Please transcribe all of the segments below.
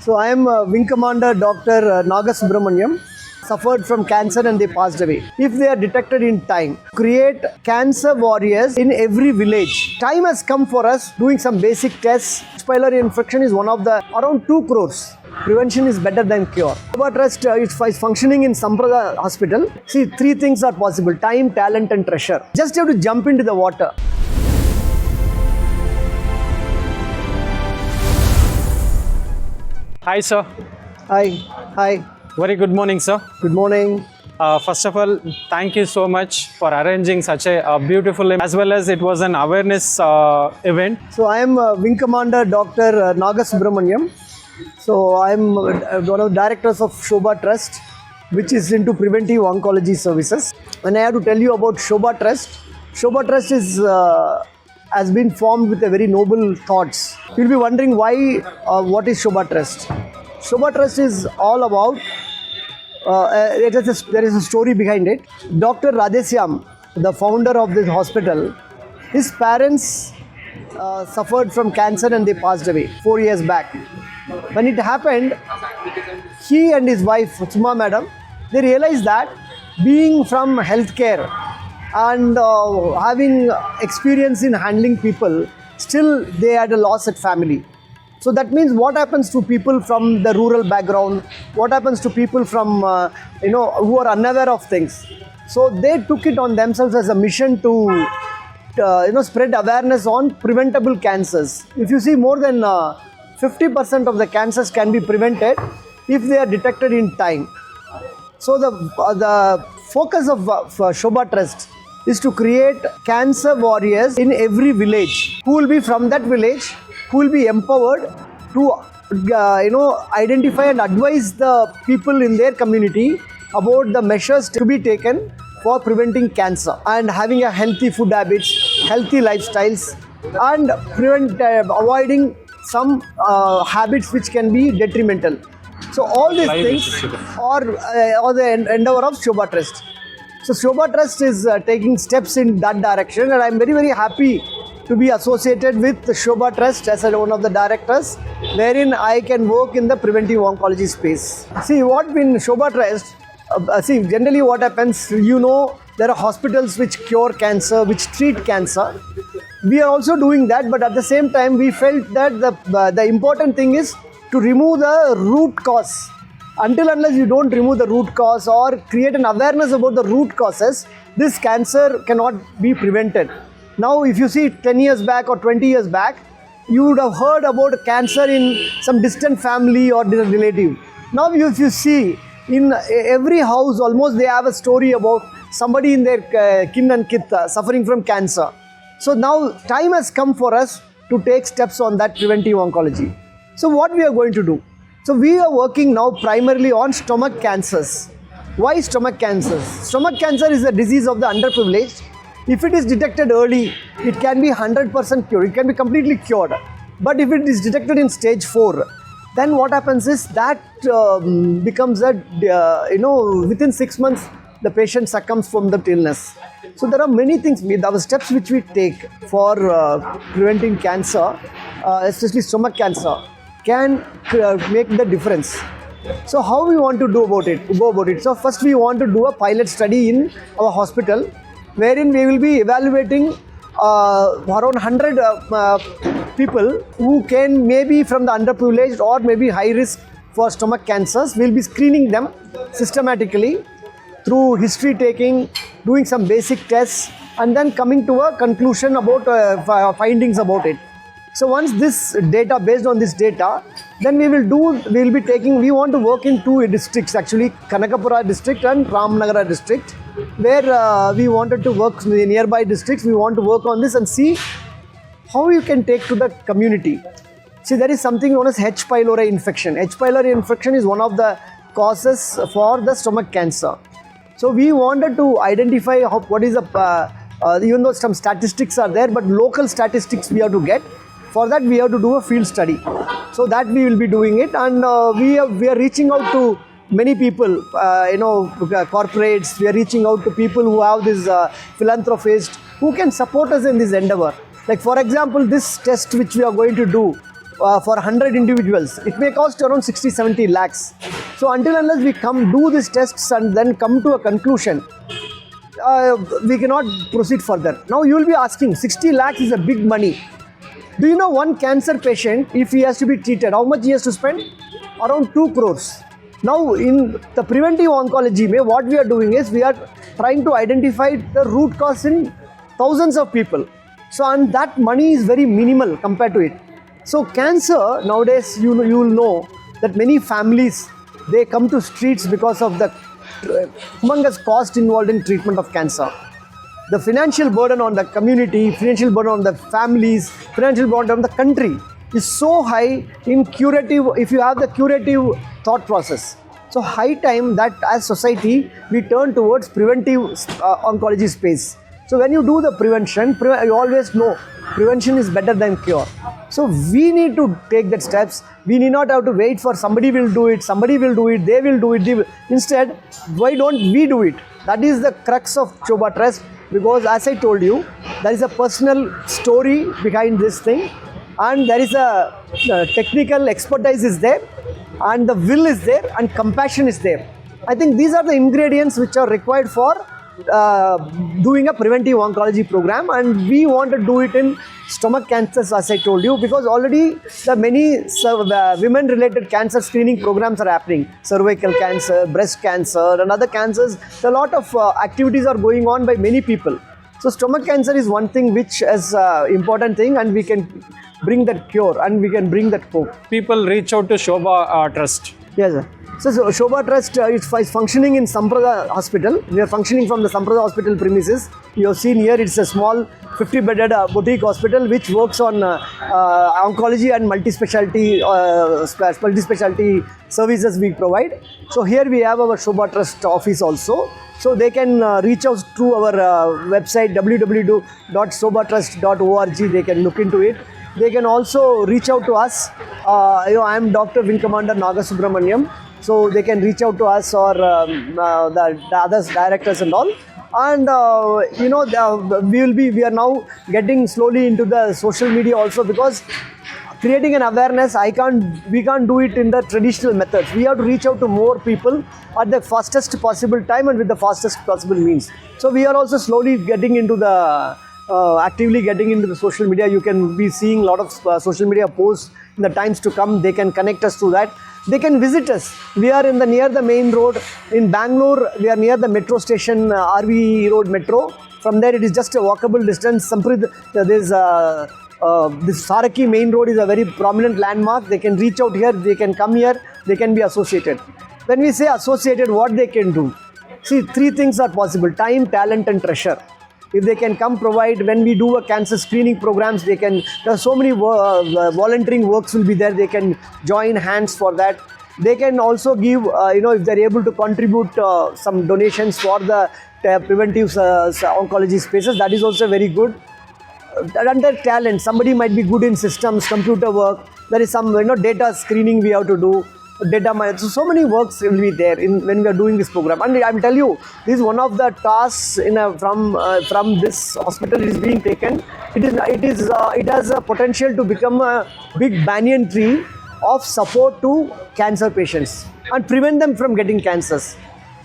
So I am Wing Commander Dr. Naga Subramaniam. Suffered from cancer and they passed away. If they are detected in time, create cancer warriors in every village. Time has come for us doing some basic tests. H. pylori infection is one of the around 2 crores. Prevention is better than cure. Shobha Trust is functioning in Sammprada hospital. See, 3 things are possible: time, talent and treasure. Just have to jump into the water. Hi, sir. Hi. Very good morning, sir. Good morning. First of all, thank you so much for arranging such a beautiful, as well as it was an awareness event. So I am Wing Commander Dr. Naga Subramaniam. So I am one of the directors of Shobha Trust, which is into preventive oncology services. And I have to tell you about Shobha Trust. Shobha Trust has been formed with a very noble thoughts. You'll be wondering why, what is Shobha Trust? Shobha Trust is all about, there is a story behind it. Dr. Radhesyam, the founder of this hospital, his parents suffered from cancer and they passed away 4 years back. When it happened, he and his wife, Suma madam, they realized that being from healthcare and having experience in handling people, still they had a loss at family. So that means what happens to people from the rural background, what happens to people from, who are unaware of things. So they took it on themselves as a mission to, spread awareness on preventable cancers. If you see, more than 50% of the cancers can be prevented if they are detected in time. So the focus of Shobha Trust is to create cancer warriors in every village who will be from that village, who will be empowered to identify and advise the people in their community about the measures to be taken for preventing cancer and having a healthy food habits, healthy lifestyles, and avoiding some habits which can be detrimental. So all these things are the endeavor of Shobha Trust. So Shobha Trust is taking steps in that direction, and I am very, very happy to be associated with the Shobha Trust as one of the directors, wherein I can work in the preventive oncology space. See, what in Shobha Trust, generally what happens, there are hospitals which cure cancer, which treat cancer. We are also doing that, but at the same time, we felt that the important thing is to remove the root cause. Until unless you don't remove the root cause or create an awareness about the root causes, this cancer cannot be prevented. Now, if you see 10 years back or 20 years back, you would have heard about cancer in some distant family or relative. Now, if you see, in every house, almost they have a story about somebody in their kin and kith suffering from cancer. So now, time has come for us to take steps on that preventive oncology. So what we are going to do? So we are working now primarily on stomach cancers. Why stomach cancers? Stomach cancer is a disease of the underprivileged. If it is detected early, it can be 100% cured. It can be completely cured. But if it is detected in stage 4, then what happens is that becomes within 6 months, the patient succumbs from that illness. So there are many things, our steps which we take for preventing cancer, especially stomach cancer, can make the difference. So how we want to go about it? So first we want to do a pilot study in our hospital, wherein we will be evaluating around 100 people who can maybe from the underprivileged or maybe high risk for stomach cancers. We'll be screening them systematically through history taking, doing some basic tests, and then coming to a conclusion about findings about it. So once this data, based on this data, then we want to work in 2 districts actually, Kanakapura district and Ramnagara district, where we wanted to work in the nearby districts. We want to work on this and see how you can take to the community. See, there is something known as H. pylori infection. H. pylori infection is one of the causes for the stomach cancer. So we wanted to identify what is even though some statistics are there, but local statistics we have to get. For that, we have to do a field study. So that we will be doing it, and we are reaching out to many people, corporates. We are reaching out to people who have this philanthropists who can support us in this endeavor. Like for example, this test which we are going to do for 100 individuals, it may cost around 60-70 lakhs. So until unless we come do these tests and then come to a conclusion, we cannot proceed further. Now you will be asking, 60 lakhs is a big money. Do you know one cancer patient, if he has to be treated, how much he has to spend? Around 2 crores. Now in the preventive oncology, what we are doing is we are trying to identify the root cause in thousands of people. So and that money is very minimal compared to it. So cancer nowadays, you will know that many families, they come to streets because of the humongous cost involved in treatment of cancer. The financial burden on the community, financial burden on the families, financial burden on the country is so high in curative, if you have the curative thought process. So high time that as society, we turn towards preventive oncology space. So when you do the prevention, you always know prevention is better than cure. So we need to take that steps. We need not have to wait for somebody will do it, they will do it. Instead, why don't we do it? That is the crux of Shobha Trust, because as I told you, there is a personal story behind this thing, and there is a technical expertise is there, and the will is there, and compassion is there. I think these are the ingredients which are required for doing a preventive oncology program, and we want to do it in stomach cancers, as I told you, because already the many women related cancer screening programs are happening. Cervical cancer, breast cancer and other cancers, a lot of activities are going on by many people. So stomach cancer is one thing which is important thing, and we can bring that cure and we can bring that hope. People reach out to Shobha Trust. Yes, sir. So Shobha Trust is functioning in Sammprada hospital. We are functioning from the Sammprada hospital premises. You have seen here, it's a small 50-bedded boutique hospital which works on oncology and multi-specialty services we provide. So here we have our Shobha Trust office also. So they can reach out to our website www.shobhatrust.org. They can look into it. They can also reach out to us. I am Dr. Wing Commander Naga Subramaniam. So they can reach out to us or the other directors and all. And we are now getting slowly into the social media also, because creating an awareness, we can't do it in the traditional methods. We have to reach out to more people at the fastest possible time and with the fastest possible means. So we are also slowly getting into the actively getting into the social media. You can be seeing a lot of social media posts in the times to come. They can connect us to that. They can visit us. We are near the main road. In Bangalore, we are near the metro station, RV Road Metro. From there, it is just a walkable distance. This Saraki main road is a very prominent landmark. They can reach out here. They can come here. They can be associated. When we say associated, what they can do? See, 3 things are possible: time, talent and treasure. If they can come provide, when we do a cancer screening programs, there are so many volunteering works will be there. They can join hands for that. They can also give, if they're able to contribute some donations for the preventive oncology spaces, that is also very good. Under talent, somebody might be good in systems, computer work. There is some data screening we have to do. Data mining. So many works will be there when we are doing this program. And I will tell you, this is one of the tasks from this hospital is being taken. It has a potential to become a big banyan tree of support to cancer patients and prevent them from getting cancers.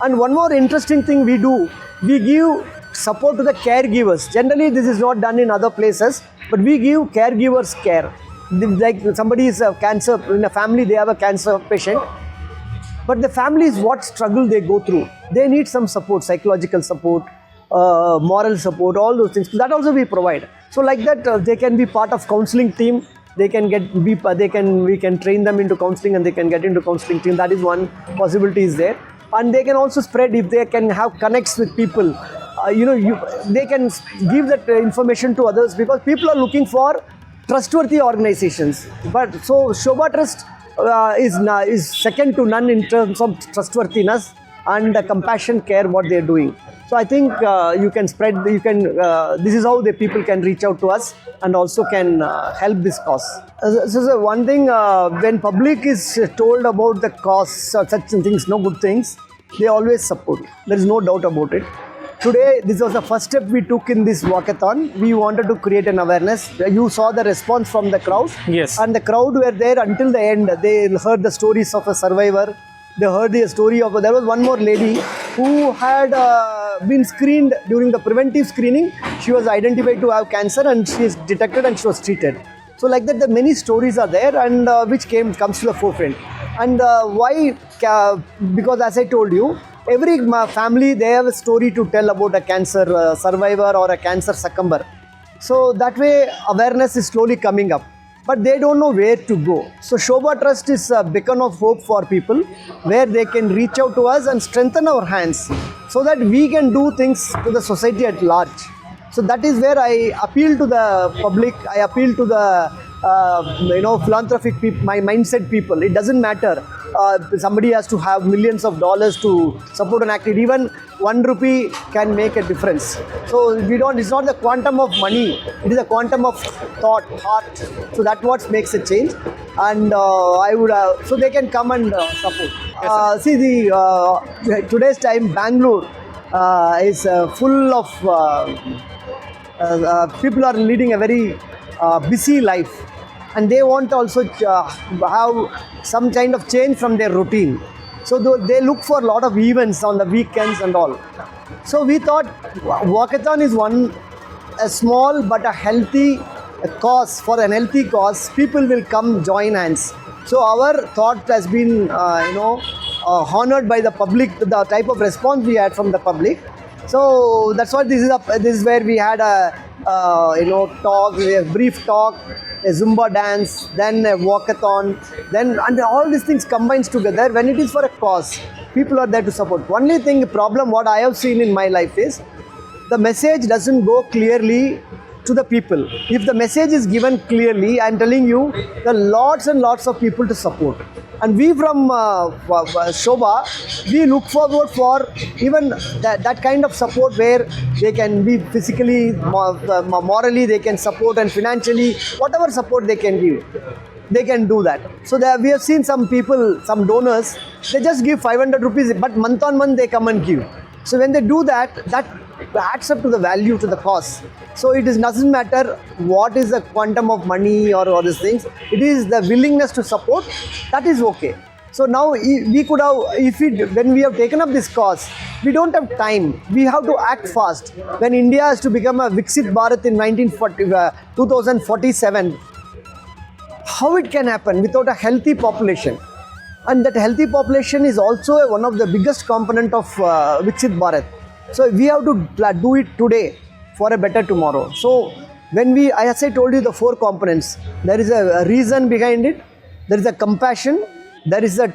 And one more interesting thing we do, we give support to the caregivers. Generally, this is not done in other places, but we give caregivers care. Like somebody is a cancer, in a family they have a cancer patient, but the family is what struggle they go through. They need some support, psychological support, moral support, all those things. That also we provide. So like that, they can be part of counseling team. We can train them into counseling and they can get into counseling team. That is one possibility is there. And they can also spread, if they can have connects with people. They can give that information to others, because people are looking for trustworthy organizations. But so Shobha Trust is second to none in terms of trustworthiness and compassion care what they are doing. So I think you can spread. This is how the people can reach out to us and also can help this cause. So one thing, when public is told about the cause or such things, no good things, they always support. There is no doubt about it. today this was the first step we took in this walkathon. We wanted to create an awareness. You saw the response from the crowd. Yes. And the crowd were there until the end. They heard the stories of a survivor. They heard the story of, there was one more lady who had been screened during the preventive screening. She was identified to have cancer and she is detected and she was treated. So like that, the many stories are there and which comes to the forefront. And why? Because as I told you, every family, they have a story to tell about a cancer survivor or a cancer succumber. So that way awareness is slowly coming up. But they don't know where to go. So Shobha Trust is a beacon of hope for people where they can reach out to us and strengthen our hands so that we can do things to the society at large. So that is where I appeal to the public, I appeal to the philanthropic people, my mindset people. It doesn't matter. Somebody has to have millions of dollars to support an activity. Even 1 rupee can make a difference. So it's not the quantum of money, it is the quantum of thought, heart. So that's what makes a change. And I would, so they can come and support. See, today's time, Bangalore is full of, people are leading a very busy life. And they want also have some kind of change from their routine. So they look for a lot of events on the weekends and all. So we thought walkathon is a small but a healthy cause. For an healthy cause, people will come join hands. So our thought has been honored by the public, the type of response we had from the public. So that's why this is where we had a talk, a brief talk, a Zumba dance, then a walkathon, and all these things combines together. When it is for a cause, people are there to support. Only problem what I have seen in my life is the message doesn't go clearly to the people. If the message is given clearly, I am telling you, there are lots and lots of people to support. And we from Shobha, we look forward for even that kind of support where they can be physically, morally, they can support, and financially, whatever support they can give, they can do that. So we have seen some people, some donors, they just give 500 rupees, but month on month they come and give. So when they do that, that adds up to the value to the cause. So it doesn't matter what is the quantum of money or all these things. It is the willingness to support. That is okay. So now we could have, when we have taken up this cause, we don't have time. We have to act fast. When India has to become a Viksit Bharat in 2047, how it can happen without a healthy population? And that healthy population is also one of the biggest component of Viksit Bharat. So we have to do it today for a better tomorrow. So when as I told you, the 4 components, there is a reason behind it, there is a compassion, there is a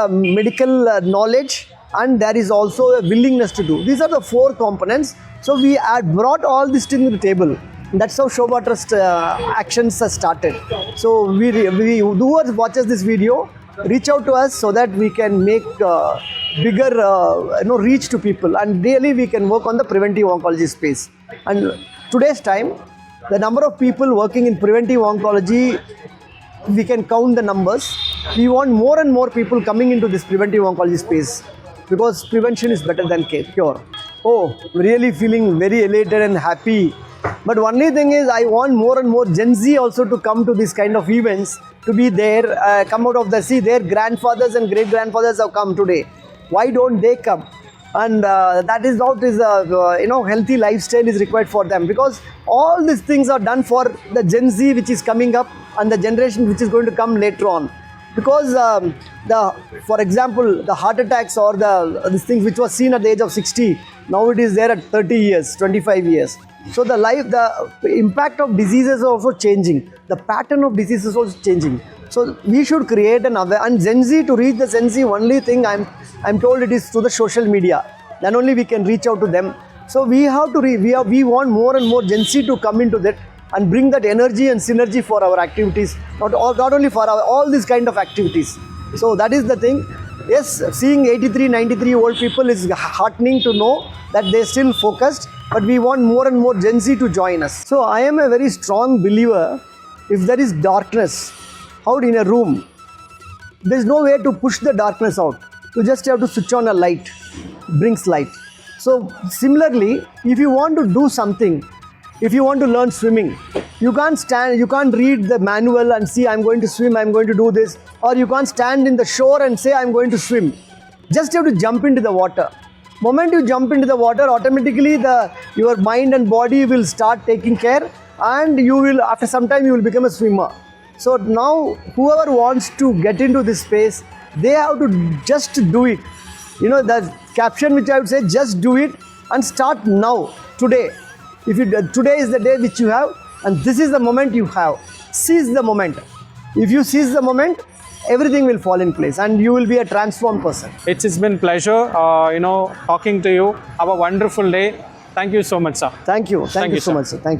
medical knowledge, and there is also a willingness to do. These are the 4 components. So we had brought all this to the table. That's how Shobha Trust actions have started. So whoever watches this video, reach out to us so that we can make bigger reach to people, and really we can work on the preventive oncology space. And today's time, the number of people working in preventive oncology, we can count the numbers. We want more and more people coming into this preventive oncology space because prevention is better than cure. Oh, really feeling very elated and happy. But only thing is, I want more and more Gen Z also to come to this kind of events, to be there, come out of their grandfathers and great grandfathers have come today. Why don't they come? And that is what is healthy lifestyle is required for them, because all these things are done for the Gen Z which is coming up and the generation which is going to come later on. Because for example, the heart attacks or these things which was seen at the age of 60, now it is there at 30 years, 25 years. So the impact of diseases is also changing. The pattern of diseases is also changing. So we should create and Gen Z, to reach the Gen Z, only thing I'm told it is through the social media. Then only we can reach out to them. So we have to we want more and more Gen Z to come into that and bring that energy and synergy for our activities, not only for all these kind of activities. So that is the thing. Yes, seeing 83, 93 old people is heartening to know that they're still focused, but we want more and more Gen Z to join us. So I am a very strong believer, if there is darkness out in a room, there is no way to push the darkness out. You just have to switch on a light, brings light. So similarly, if you want to do something, if you want to learn swimming, you can't read the manual and see I'm going to swim, I'm going to do this, or you can't stand in the shore and say I'm going to swim. Just have to jump into the water. Moment you jump into the water, automatically your mind and body will start taking care, and you will, after some time, you will become a swimmer. So now whoever wants to get into this space, they have to just do it. You know, the caption which I would say, just do it and start now, today. Today is the day which you have, and this is the moment you have. Seize the moment. If you seize the moment, everything will fall in place and you will be a transformed person. It's been pleasure, talking to you. Have a wonderful day. Thank you so much, sir. Thank you. Thank you so sir. much, sir. Thank you.